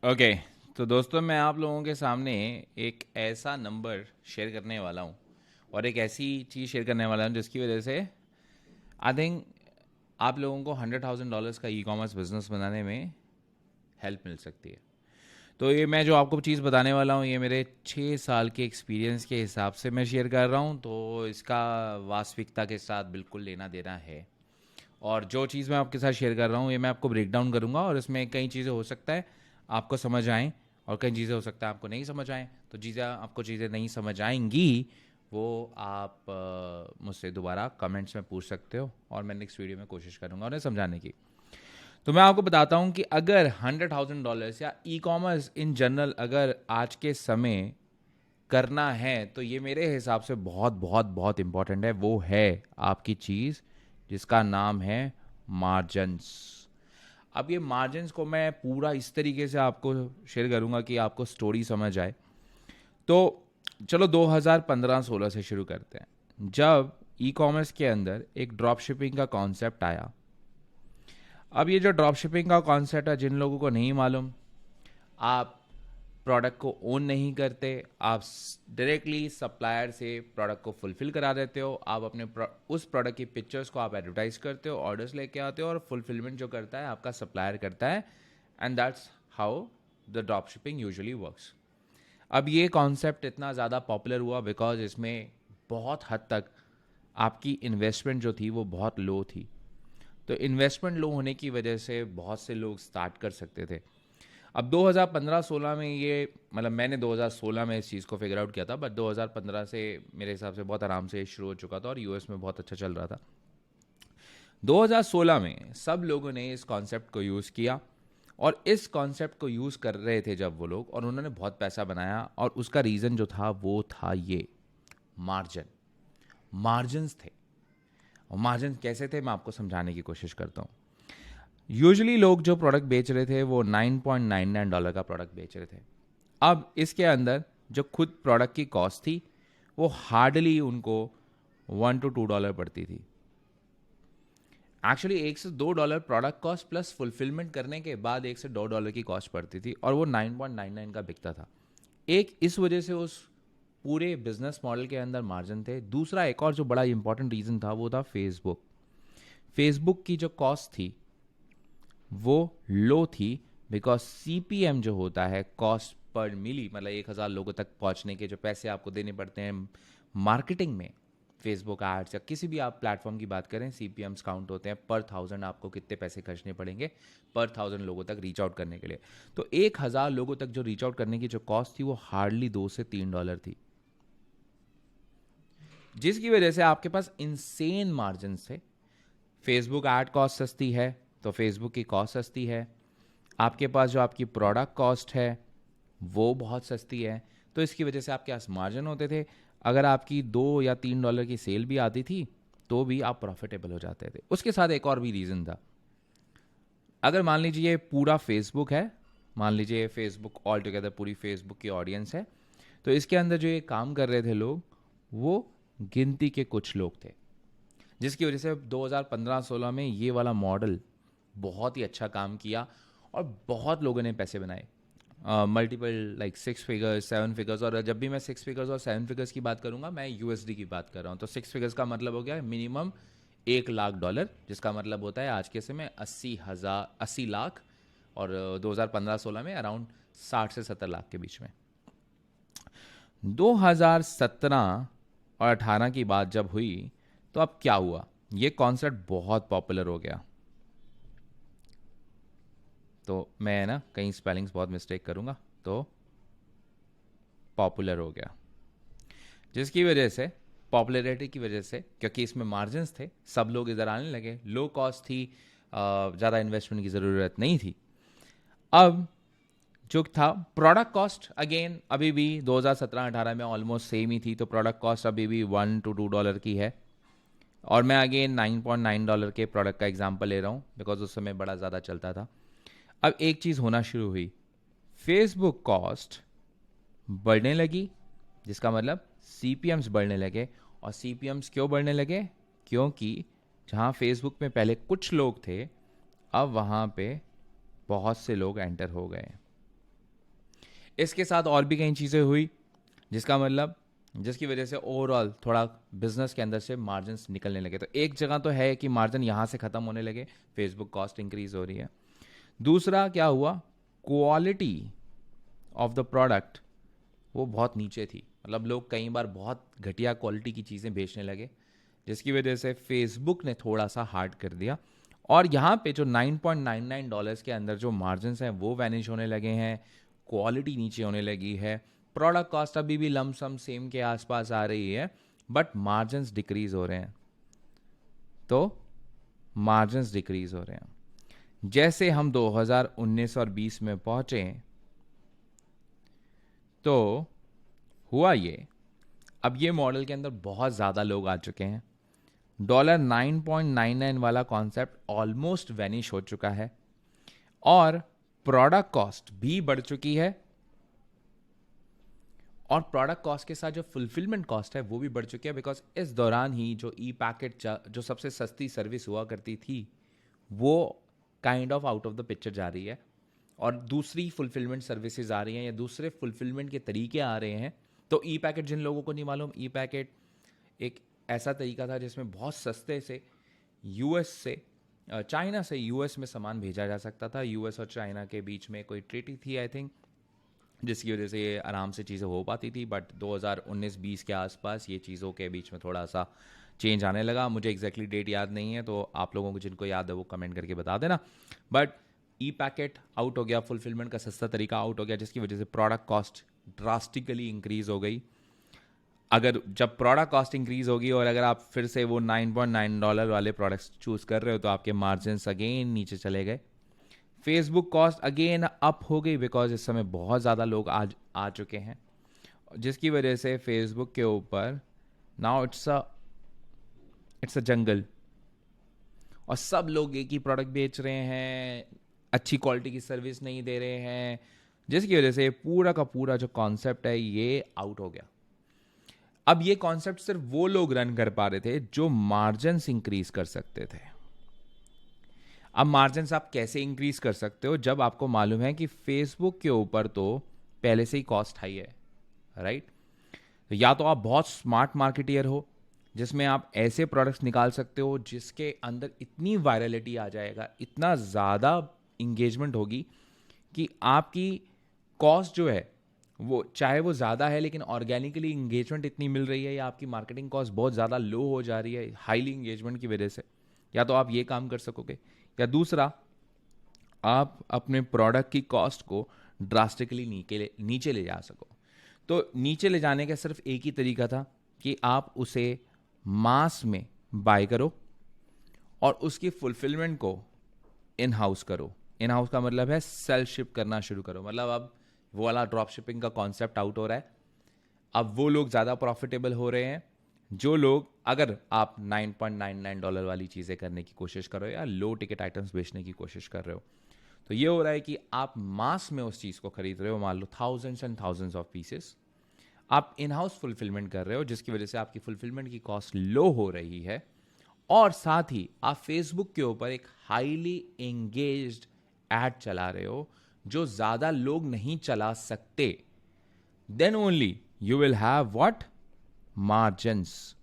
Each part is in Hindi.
ओके। तो दोस्तों, मैं आप लोगों के सामने एक ऐसा नंबर शेयर करने वाला हूँ और एक ऐसी चीज़ शेयर करने वाला हूँ जिसकी वजह से आई थिंक आप लोगों को $100,000 का ई कॉमर्स बिजनेस बनाने में हेल्प मिल सकती है। तो ये मैं जो आपको चीज़ बताने वाला हूँ, ये मेरे 6 साल के एक्सपीरियंस के हिसाब से मैं शेयर कर रहा हूँ, तो इसका वास्तविकता के साथ बिल्कुल लेना देना है। और जो चीज़ मैं आपके साथ शेयर कर रहा हूँ, ये मैं आपको ब्रेक डाउन करूँगा और इसमें कई चीज़ें हो सकता है आपको समझ आएँ और कई चीज़ें हो सकता है आपको नहीं समझ आएँ। तो चीज़ें आपको चीज़ें नहीं समझ आएंगी, वो आप मुझसे दोबारा कमेंट्स में पूछ सकते हो और मैं नेक्स्ट वीडियो में कोशिश करूँगा उन्हें समझाने की। तो मैं आपको बताता हूँ कि अगर $100,000 या ई कॉमर्स इन जनरल अगर आज के समय करना है, तो ये मेरे हिसाब से बहुत बहुत बहुत इंपॉर्टेंट है। वो है आपकी चीज़ जिसका नाम है मार्जिन्स। अब ये मार्जिन्स को मैं पूरा इस तरीके से आपको शेयर करूंगा कि आपको स्टोरी समझ आए। तो चलो 2015-16 से शुरू करते हैं, जब ई कॉमर्स के अंदर एक ड्रॉप शिपिंग का कॉन्सेप्ट आया। अब ये जो ड्रॉप शिपिंग का कॉन्सेप्ट है, जिन लोगों को नहीं मालूम, आप प्रोडक्ट को ओन नहीं करते, आप डायरेक्टली सप्लायर से प्रोडक्ट को फुलफिल करा देते हो। आप अपने उस प्रोडक्ट की पिक्चर्स को आप एडवर्टाइज करते हो, ऑर्डर्स लेके आते हो और फुलफिलमेंट जो करता है आपका सप्लायर करता है। And that's how the drop shipping usually works. अब ये कॉन्सेप्ट इतना ज़्यादा पॉपुलर हुआ बिकॉज इसमें बहुत हद तक आपकी इन्वेस्टमेंट जो थी वो बहुत लो थी। तो इन्वेस्टमेंट लो होने की वजह से बहुत से लोग स्टार्ट कर सकते थे। अब 2015-16 में ये, मतलब मैंने 2016 में इस चीज़ को फिगर आउट किया था, बट 2015 से मेरे हिसाब से बहुत आराम से शुरू हो चुका था और यूएस में बहुत अच्छा चल रहा था। 2016 में सब लोगों ने इस कॉन्सेप्ट को यूज़ किया और इस कॉन्सेप्ट को यूज़ कर रहे थे जब वो लोग, और उन्होंने बहुत पैसा बनाया। और उसका रीज़न जो था वो था ये मार्जिन। मार्जिन्स थे। और मार्जिन कैसे थे, मैं आपको समझाने की कोशिश करता हूँ। यूजुअली लोग जो प्रोडक्ट बेच रहे थे वो $9.99 का प्रोडक्ट बेच रहे थे। अब इसके अंदर जो खुद प्रोडक्ट की कॉस्ट थी वो हार्डली उनको $1 to $2 पड़ती थी। एक्चुअली $1 से $2 प्रोडक्ट कॉस्ट प्लस फुलफिलमेंट करने के बाद $1 से $2 की कॉस्ट पड़ती थी और वो 9.99 का बिकता था। एक इस वजह से उस पूरे बिजनेस मॉडल के अंदर मार्जिन थे। दूसरा एक और जो बड़ा इंपॉर्टेंट रीज़न था वो था फेसबुक। फेसबुक की जो कॉस्ट थी वो लो थी बिकॉज सीपीएम जो होता है, कॉस्ट पर मिली, मतलब 1,000 लोगों तक पहुंचने के जो पैसे आपको देने पड़ते हैं मार्केटिंग में, फेसबुक एड्स या किसी भी आप प्लेटफॉर्म की बात करें, सीपीएम्स काउंट होते हैं पर 1,000। आपको कितने पैसे खर्चने पड़ेंगे पर 1,000 लोगों तक रीच आउट करने के लिए। तो 1,000 लोगों तक जो रीच आउट करने की जो कॉस्ट थी वो हार्डली $2 से $3 थी, जिसकी वजह से आपके पास इंसेन मार्जिन थे। फेसबुक ऐड कॉस्ट सस्ती है तो फेसबुक की कॉस्ट सस्ती है। आपके पास जो आपकी प्रोडक्ट कॉस्ट है वो बहुत सस्ती है, तो इसकी वजह से आपके पास मार्जिन होते थे। अगर आपकी $2 या $3 की सेल भी आती थी तो भी आप प्रॉफिटेबल हो जाते थे। उसके साथ एक और भी रीज़न था। अगर मान लीजिए पूरा फेसबुक है, मान लीजिए फेसबुक ऑल टुगेदर पूरी फेसबुक की ऑडियंस है, तो इसके अंदर जो ये काम कर रहे थे लोग वो गिनती के कुछ लोग थे, जिसकी वजह से 2015-16 में ये वाला मॉडल बहुत ही अच्छा काम किया और बहुत लोगों ने पैसे बनाए। Multiple like 6 figures 7 figures. और जब भी मैं 6 फिगर्स और 7 फिगर्स की बात करूंगा, मैं यूएसडी की बात कर रहा हूँ। तो 6 फिगर्स का मतलब हो गया मिनिमम $1,00,000, जिसका मतलब होता है आज के समय 80 लाख। और 2015-16 में अराउंड 60 से 70 लाख के बीच में। 2017 और 18 की बात जब हुई तो अब क्या हुआ, ये कॉन्सेप्ट बहुत पॉपुलर हो गया। तो मैं ना कहीं स्पेलिंग्स बहुत मिस्टेक करूंगा, तो पॉपुलर हो गया, जिसकी वजह से, पॉपुलैरिटी की वजह से, क्योंकि इसमें मार्जिन्स थे, सब लोग इधर आने लगे, लो कॉस्ट थी, ज़्यादा इन्वेस्टमेंट की ज़रूरत नहीं थी। अब जो था प्रोडक्ट कॉस्ट, अगेन अभी भी 2017-18 में ऑलमोस्ट सेम ही थी, तो प्रोडक्ट कॉस्ट अभी भी $1 to $2 की है। और मैं अगेन $9.9 के प्रोडक्ट का एग्जांपल ले रहा हूँ बिकॉज उस समय बड़ा ज़्यादा चलता था। अब एक चीज़ होना शुरू हुई, फेसबुक कॉस्ट बढ़ने लगी, जिसका मतलब सीपीएम्स बढ़ने लगे। और सीपीएम्स क्यों बढ़ने लगे, क्योंकि जहाँ फेसबुक में पहले कुछ लोग थे, अब वहाँ पे बहुत से लोग एंटर हो गए। इसके साथ और भी कई चीज़ें हुई, जिसका मतलब जिसकी वजह से ओवरऑल थोड़ा बिजनेस के अंदर से मार्जिन निकलने लगे। तो एक जगह तो है कि मार्जिन यहाँ से ख़त्म होने लगे, फेसबुक कॉस्ट इंक्रीज हो रही है। दूसरा क्या हुआ, क्वालिटी ऑफ द प्रोडक्ट वो बहुत नीचे थी, मतलब लोग कई बार बहुत घटिया क्वालिटी की चीज़ें बेचने लगे, जिसकी वजह से फेसबुक ने थोड़ा सा हार्ड कर दिया। और यहाँ पे जो $9.99 के अंदर जो मार्जिन हैं वो वैनिश होने लगे हैं, क्वालिटी नीचे होने लगी है, प्रोडक्ट कॉस्ट अभी भी लमसम सेम के आसपास आ रही है, बट मार्जिन डिक्रीज हो रहे हैं। तो मार्जिन डिक्रीज हो रहे हैं। जैसे हम 2019 और 20 में पहुंचे तो हुआ ये, अब ये मॉडल के अंदर बहुत ज़्यादा लोग आ चुके हैं, $9.99 वाला कॉन्सेप्ट ऑलमोस्ट वैनिश हो चुका है, और प्रोडक्ट कॉस्ट भी बढ़ चुकी है, और प्रोडक्ट कॉस्ट के साथ जो फुलफिलमेंट कॉस्ट है वो भी बढ़ चुकी है, बिकॉज इस दौरान ही जो ई पैकेट जो सबसे सस्ती सर्विस हुआ करती थी वो kind of out of the picture जा रही है, और दूसरी फुलफिलमेंट सर्विसेज आ रही हैं या दूसरे फुलफिलमेंट के तरीके आ रहे हैं। तो ई पैकेट, जिन लोगों को नहीं मालूम, ई पैकेट एक ऐसा तरीका था जिसमें बहुत सस्ते से यूएस से चाइना से यूएस में सामान भेजा जा सकता था। यूएस और चाइना के बीच में कोई ट्रीटी थी आई थिंक, जिसकी वजह से ये आराम से चीज़ें हो पाती थी, बट 2019-20 के आसपास ये चीज़ों के बीच में थोड़ा सा चेंज आने लगा। मुझे एग्जैक्टली डेट याद नहीं है, तो आप लोगों को जिनको याद है वो कमेंट करके बता देना। बट ई पैकेट आउट हो गया, फुलफिलमेंट का सस्ता तरीका आउट हो गया, जिसकी वजह से प्रोडक्ट कॉस्ट ड्रास्टिकली इंक्रीज हो गई। अगर जब प्रोडक्ट कॉस्ट इंक्रीज होगी और अगर आप फिर से वो $9.9 वाले प्रोडक्ट्स चूज कर रहे हो तो आपके मार्जिन्स अगेन नीचे चले गए। फेसबुक कॉस्ट अगेन अप हो गई, बिकॉज इस समय बहुत ज़्यादा लोग आज आ चुके हैं, जिसकी वजह से फेसबुक के ऊपर नाउ इट्स अ जंगल, और सब लोग एक ही प्रोडक्ट बेच रहे हैं, अच्छी क्वालिटी की सर्विस नहीं दे रहे हैं, जिसकी वजह से पूरा का पूरा जो कॉन्सेप्ट है ये आउट हो गया। अब ये कॉन्सेप्ट सिर्फ वो लोग रन कर पा रहे थे जो मार्जिन्स इंक्रीज कर सकते थे। अब मार्जिन्स आप कैसे इंक्रीज कर सकते हो, जब आपको मालूम है कि फेसबुक के ऊपर तो पहले से ही कॉस्ट हाई है, राइट? तो या तो आप बहुत स्मार्ट मार्केटियर हो जिसमें आप ऐसे प्रोडक्ट्स निकाल सकते हो जिसके अंदर इतनी वायरलिटी आ जाएगा, इतना ज़्यादा इंगेजमेंट होगी कि आपकी कॉस्ट जो है वो चाहे वो ज़्यादा है लेकिन ऑर्गेनिकली इंगेजमेंट इतनी मिल रही है, या आपकी मार्केटिंग कॉस्ट बहुत ज़्यादा लो हो जा रही है हाईली इंगेजमेंट की वजह से, या तो आप ये काम कर सकोगे, या दूसरा आप अपने प्रोडक्ट की कॉस्ट को ड्रास्टिकली नीचे ले जा सको। तो नीचे ले जाने का सिर्फ एक ही तरीका था कि आप उसे मास में बाय करो और उसकी फुलफिलमेंट को इन हाउस करो। इन हाउस का मतलब है सेल्फ शिप करना शुरू करो, मतलब अब वो वाला ड्रॉप शिपिंग का कॉन्सेप्ट आउट हो रहा है। अब वो लोग ज़्यादा प्रॉफिटेबल हो रहे हैं जो लोग, अगर आप $9.99 वाली चीज़ें करने की कोशिश कर रहे हो या लो टिकट आइटम्स बेचने की कोशिश कर रहे हो, तो ये हो रहा है कि आप मास में उस चीज़ को खरीद रहे हो, मान लो thousands and thousands of pieces, आप इन हाउस फुलफिलमेंट कर रहे हो, जिसकी वजह से आपकी फुलफिलमेंट की कॉस्ट लो हो रही है, और साथ ही आप फेसबुक के ऊपर एक हाईली एंगेज्ड एड चला रहे हो जो ज़्यादा लोग नहीं चला सकते, then only you will have what, margins.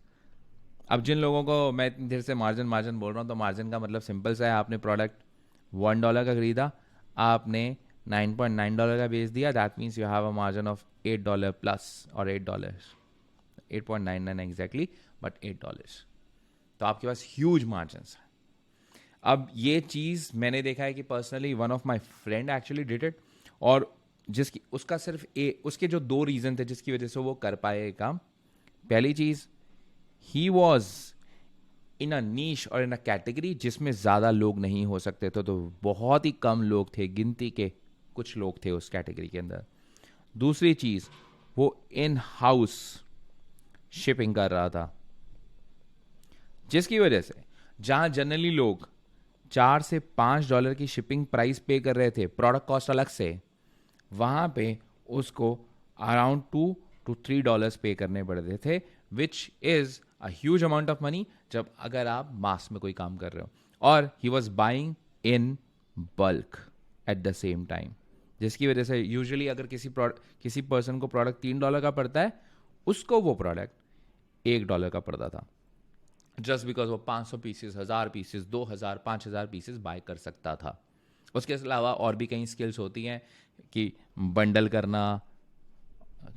अब जिन लोगों को मैं इतनी देर से मार्जिन बोल रहा हूँ, तो मार्जिन का मतलब सिंपल सा है, आपने प्रोडक्ट $1 का खरीदा, आपने $9.9 का बेच दिया, that means you have a margin of $8 plus, और $8 8.99 एग्जैक्टली, बट $8, तो आपके पास ह्यूज मार्जिन्स है। अब ये चीज़ मैंने देखा है कि personally one of my friend actually did it, और जिसकी उसका सिर्फ उसके जो 2 रीज़न थे जिसकी वजह से वो कर पाए ये काम। पहली चीज़, ही वॉज इन अ नीश और इन अ कैटेगरी जिसमें ज़्यादा लोग नहीं हो सकते थे, तो बहुत ही कम लोग थे, गिनती के कुछ लोग थे उस कैटेगरी के अंदर। दूसरी चीज़, वो इन हाउस शिपिंग कर रहा था, जिसकी वजह से जहां जनरली लोग $4 से $5 की शिपिंग प्राइस पे कर रहे थे, प्रोडक्ट कॉस्ट अलग से, वहां पे उसको अराउंड $2 to $3 पे करने पड़ रहे थे, which is a huge amount of money जब अगर आप मास में कोई काम कर रहे हो। और he was buying in bulk at the same time, जिसकी वजह से यूजुअली अगर किसी पर्सन को प्रोडक्ट $3 का पड़ता है, उसको वो प्रोडक्ट $1 का पड़ता था, जस्ट बिकॉज वो 500 पीसेस, 1000 पीसेस, 2000, 5000 पीसेस बाय कर सकता था। उसके अलावा और भी कई स्किल्स होती हैं कि बंडल करना,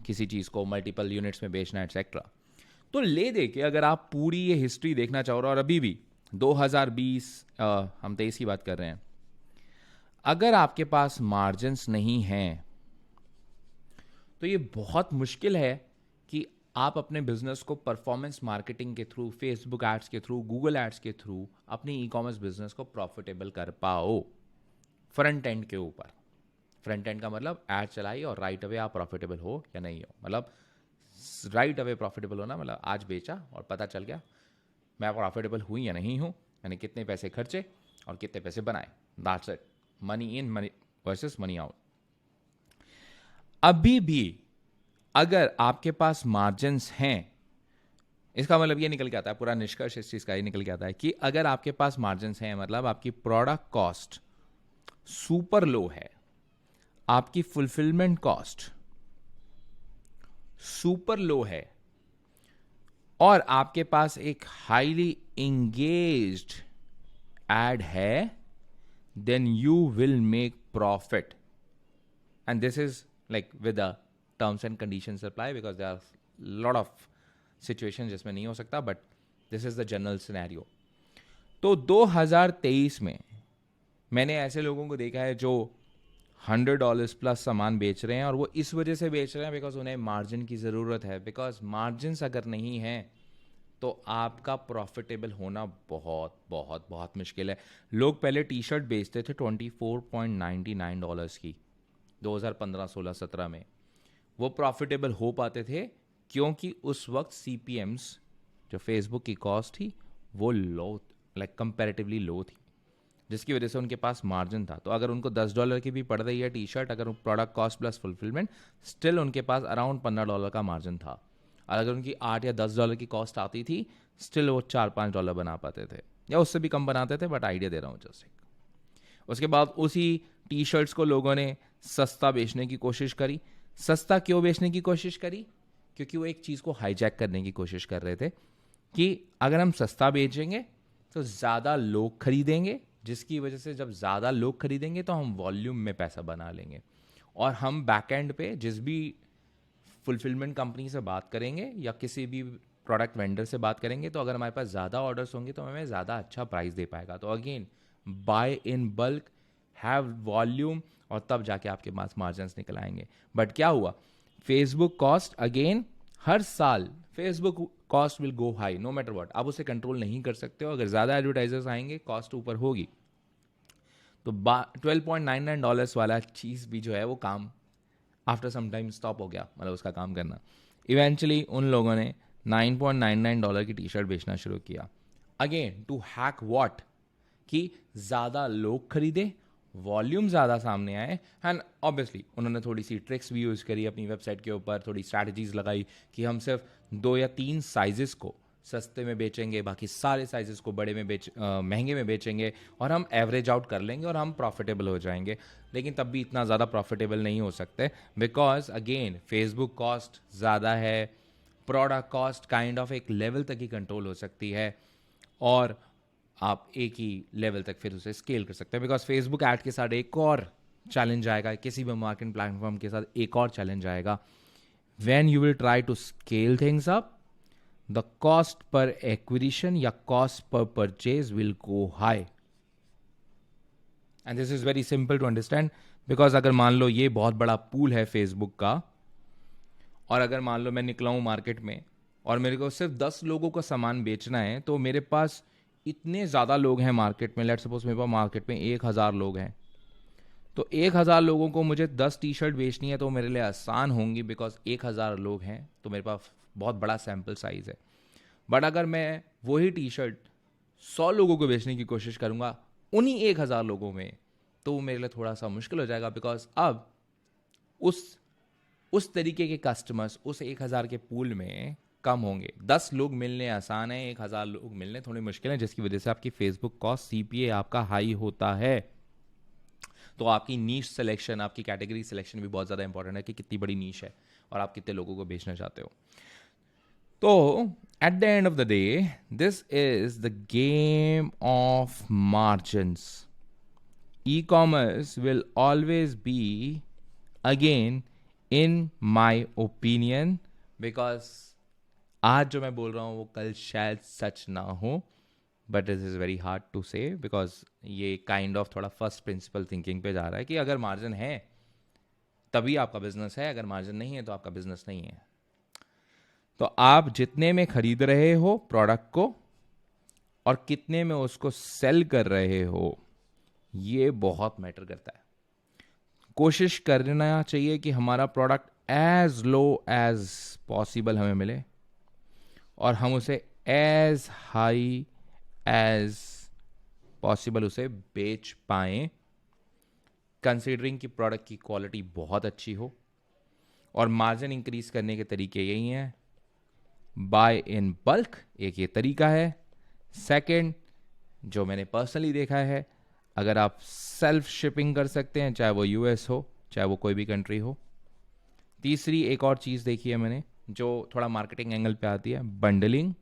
किसी चीज़ को मल्टीपल यूनिट्स में बेचना, एटसेट्रा। तो ले दे के अगर आप पूरी ये हिस्ट्री देखना चाहो और अभी भी 2020, हम 23 की बात कर रहे हैं, अगर आपके पास मार्जिन्स नहीं हैं तो ये बहुत मुश्किल है कि आप अपने बिजनेस को परफॉर्मेंस मार्केटिंग के थ्रू, फेसबुक एड्स के थ्रू, गूगल एड्स के थ्रू अपनी ई कॉमर्स बिजनेस को प्रॉफिटेबल कर पाओ फ्रंट एंड के ऊपर। फ्रंट एंड का मतलब एड चलाई और राइट अवे आप प्रॉफिटेबल हो या नहीं हो, मतलब राइट अवे प्रॉफिटेबल होना, मतलब आज बेचा और पता चल गया मैं प्रॉफिटेबल हुई या नहीं हूँ, यानी कितने पैसे खर्चे और कितने पैसे बनाए, that's it. Money in money versus money out. अभी भी अगर आपके पास मार्जिन्स हैं, इसका मतलब ये निकल के आता है, पूरा निष्कर्ष इस चीज का ये निकल के आता है कि अगर आपके पास मार्जिन्स हैं, मतलब आपकी प्रोडक्ट कॉस्ट सुपर लो है, आपकी फुलफिलमेंट कॉस्ट सुपर लो है, और आपके पास एक हाईली एंगेज्ड एड है, then you will make profit. And this is like with the terms and conditions apply, because there are lot of situation जिसमें नहीं हो सकता, but this is the general scenario. तो 2023 में मैंने ऐसे लोगों को देखा है जो $100 प्लस सामान बेच रहे हैं, और वो इस वजह से बेच रहे हैं बिकॉज उन्हें मार्जिन की ज़रूरत है। बिकॉज मार्जिन्स अगर नहीं है तो आपका प्रॉफिटेबल होना बहुत बहुत बहुत मुश्किल है। लोग पहले टी शर्ट बेचते थे $24.99 की 2015, 16, 17 में, वो प्रॉफिटेबल हो पाते थे क्योंकि उस वक्त CPMs, जो फेसबुक की कॉस्ट थी, वो लो, लाइक कंपैरेटिवली लो थी, जिसकी वजह से उनके पास मार्जिन था। तो अगर उनको $10 की भी पड़ रही है टी शर्ट, अगर product cost plus fulfilment, still उनके पास अराउंड $15 का मार्जिन था। और अगर उनकी $8 या $10 की कॉस्ट आती थी, स्टिल वो $4-5 बना पाते थे, या उससे भी कम बनाते थे, बट आइडिया दे रहा हूँ जस्ट एक। उसके बाद उसी टी शर्ट्स को लोगों ने सस्ता बेचने की कोशिश करी। सस्ता क्यों बेचने की कोशिश करी? क्योंकि वो एक चीज़ को हाईजैक करने की कोशिश कर रहे थे कि अगर हम सस्ता बेचेंगे तो ज़्यादा लोग खरीदेंगे, जिसकी वजह से जब ज़्यादा लोग खरीदेंगे तो हम वॉल्यूम में पैसा बना लेंगे, और हम बैक एंड पे जिस भी फुलफिलमेंट कंपनी से बात करेंगे या किसी भी प्रोडक्ट वेंडर से बात करेंगे, तो अगर हमारे पास ज़्यादा ऑर्डर्स होंगे तो हमें ज़्यादा अच्छा प्राइस दे पाएगा। तो again, buy in bulk, have volume, और तब जाके आपके पास मार्जिन्स निकल आएंगे। बट क्या हुआ, फेसबुक कॉस्ट अगेन हर साल Facebook cost will go high no matter what. आप उसे कंट्रोल नहीं कर सकते हो, अगर ज़्यादा एडवर्टाइजर्स आएंगे कॉस्ट ऊपर होगी। तो $12.99 वाला चीज़ भी जो है वो काम आफ्टर सम टाइम स्टॉप हो गया, मतलब उसका काम करना। इवेंचुअली उन लोगों ने $9.99 की टी शर्ट बेचना शुरू किया, अगेन टू हैक व्हाट, कि ज़्यादा लोग खरीदे, वॉल्यूम ज़्यादा सामने आए। एंड ऑब्वियसली उन्होंने थोड़ी सी ट्रिक्स भी यूज़ करी अपनी वेबसाइट के ऊपर, थोड़ी स्ट्रैटेजीज लगाई कि हम सिर्फ 2 या 3 साइजेस को सस्ते में बेचेंगे, बाकी सारे साइजेस को बड़े में महंगे में बेचेंगे, और हम एवरेज आउट कर लेंगे और हम प्रॉफिटेबल हो जाएंगे। लेकिन तब भी इतना ज़्यादा प्रॉफिटेबल नहीं हो सकते, बिकॉज अगेन फेसबुक कॉस्ट ज़्यादा है, प्रोडक्ट कॉस्ट काइंड ऑफ एक लेवल तक ही कंट्रोल हो सकती है, और आप एक ही लेवल तक फिर उसे स्केल कर सकते हैं। बिकॉज फेसबुक ऐड के साथ एक और चैलेंज आएगा, किसी भी मार्केटिंग प्लेटफॉर्म के साथ एक और चैलेंज आएगा, when you will try to scale things up, the cost per acquisition या cost per purchase will go high. And this is very simple to understand, because अगर मान लो ये बहुत बड़ा पूल है फेसबुक का, और अगर मान लो मैं निकला हूं मार्केट में और मेरे को सिर्फ 10 लोगों का सामान बेचना है, तो मेरे पास इतने ज़्यादा लोग हैं मार्केट में, लेट्स सपोज मेरे पास मार्केट में 1000 लोग हैं, तो 1000 लोगों को मुझे 10 टी शर्ट बेचनी है तो मेरे लिए आसान होंगी, बिकॉज 1000 लोग हैं तो मेरे पास बहुत बड़ा सैम्पल साइज है। बट अगर मैं वही टी शर्ट 100 लोगों को बेचने की कोशिश करूंगा उन्हीं 1000 लोगों में, तो वो मेरे लिए थोड़ा सा मुश्किल हो जाएगा, बिकॉज अब उस तरीके के कस्टमर्स उस 1000 के पूल में कम होंगे। 10 लोग मिलने आसान है, 1000 लोग मिलने थोड़ी मुश्किल है, जिसकी वजह से आपकी फेसबुक कॉस्ट CPA आपका हाई होता है। तो आपकी नीश सिलेक्शन, आपकी कैटेगरी सिलेक्शन भी बहुत ज़्यादा इंपॉर्टेंट है कि कितनी बड़ी नीश है और आप कितने लोगों को बेचना चाहते हो. तो at the end of the day this is the game of margins. E-commerce will always be, again, in my opinion, because आज जो मैं बोल रहा हूँ वो कल शायद सच ना हो, but it is very hard to say because ये काइंड ऑफ थोड़ा फर्स्ट प्रिंसिपल थिंकिंग पे जा रहा है कि अगर मार्जिन है तभी आपका बिजनेस है, अगर मार्जिन नहीं है तो आपका बिजनेस नहीं है. तो आप जितने में खरीद रहे हो प्रोडक्ट को और कितने में उसको सेल कर रहे हो, ये बहुत मैटर करता है. कोशिश करना चाहिए कि हमारा product as low as possible हमें मिले और हम उसे एज हाई एज पॉसिबल उसे बेच पाएं, कंसीडरिंग कि प्रोडक्ट की क्वालिटी बहुत अच्छी हो. और मार्जिन इंक्रीज करने के तरीके यही हैं. बाय इन बल्क एक ये तरीका है. सेकंड, जो मैंने पर्सनली देखा है, अगर आप सेल्फ शिपिंग कर सकते हैं, चाहे वो यूएस हो चाहे वो कोई भी कंट्री हो. तीसरी एक और चीज़ देखी है मैंने जो थोड़ा मार्केटिंग एंगल पे आती है, बंडलिंग.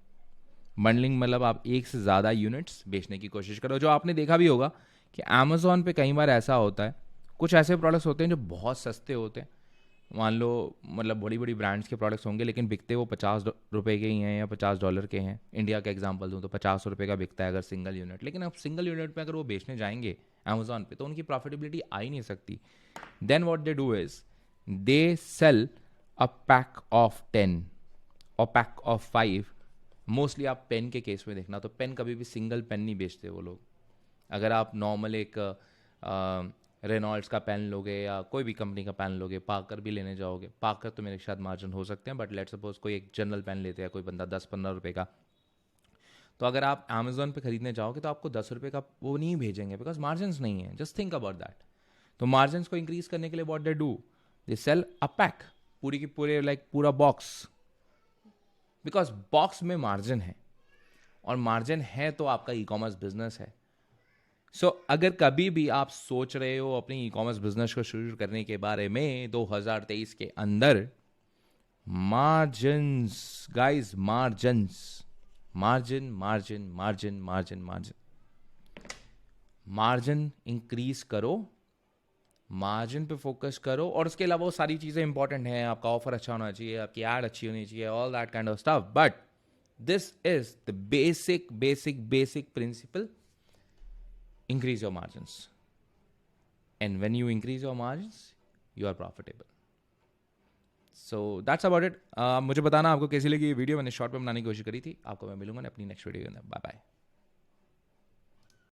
बंडलिंग मतलब आप एक से ज़्यादा यूनिट्स बेचने की कोशिश करो. जो आपने देखा भी होगा कि अमेज़ॉन पे कई बार ऐसा होता है, कुछ ऐसे प्रोडक्ट्स होते हैं जो बहुत सस्ते होते हैं. मान लो मतलब बड़ी बड़ी ब्रांड्स के प्रोडक्ट्स होंगे लेकिन बिकते वो ₹50 के ही हैं या $50 के हैं. इंडिया का एग्जांपल दूं तो ₹50 का बिकता है अगर सिंगल यूनिट. लेकिन अब सिंगल यूनिट पे अगर वो बेचने जाएंगे अमेज़ॉन पे तो उनकी प्रॉफिटेबिलिटी आ ही नहीं सकती. Then what they do is they sell a pack of 10 और पैक ऑफ 5. मोस्टली आप पेन के केस में देखना तो पेन कभी भी सिंगल पेन नहीं बेचते वो लोग. अगर आप नॉर्मल एक रेनॉल्ड्स का पेन लोगे या कोई भी कंपनी का पेन लोगे, पाकर भी लेने जाओगे, पाकर तो मेरे शायद मार्जिन हो सकते हैं, बट लेट्स सपोज कोई एक जनरल पेन लेते हैं कोई बंदा ₹10-15 का, तो अगर आप अमेजोन पे खरीदने जाओगे तो आपको ₹10 का वो नहीं भेजेंगे बिकॉज मार्जिन नहीं है. Just think about that. तो मार्जिन को इंक्रीज करने के लिए what they do, they sell a pack, पूरी की पूरे लाइक पूरा बॉक्स, बिकॉज बॉक्स में मार्जिन है और मार्जिन है तो आपका ई कॉमर्स बिजनेस है. सो अगर कभी भी आप सोच रहे हो अपनी ई कॉमर्स बिजनेस को शुरू करने के बारे में 2023 के अंदर, margins guys, margins, margin margin margin margin margin margin increase करो, मार्जिन पे फोकस करो. और उसके अलावा वो सारी चीज़ें इंपॉर्टेंट हैं. आपका ऑफर अच्छा होना चाहिए, आपकी एड अच्छी होनी चाहिए, all that kind of stuff. But this is the basic basic basic principle. Increase your margins, and when you increase your margins you are profitable. So that's about it. मुझे बताना आपको कैसी लगी ये वीडियो. मैंने शॉर्ट में बनाने की कोशिश करी थी. आपको मैं मिलूंगा अपनी नेक्स्ट वीडियो के अंदर. Bye bye.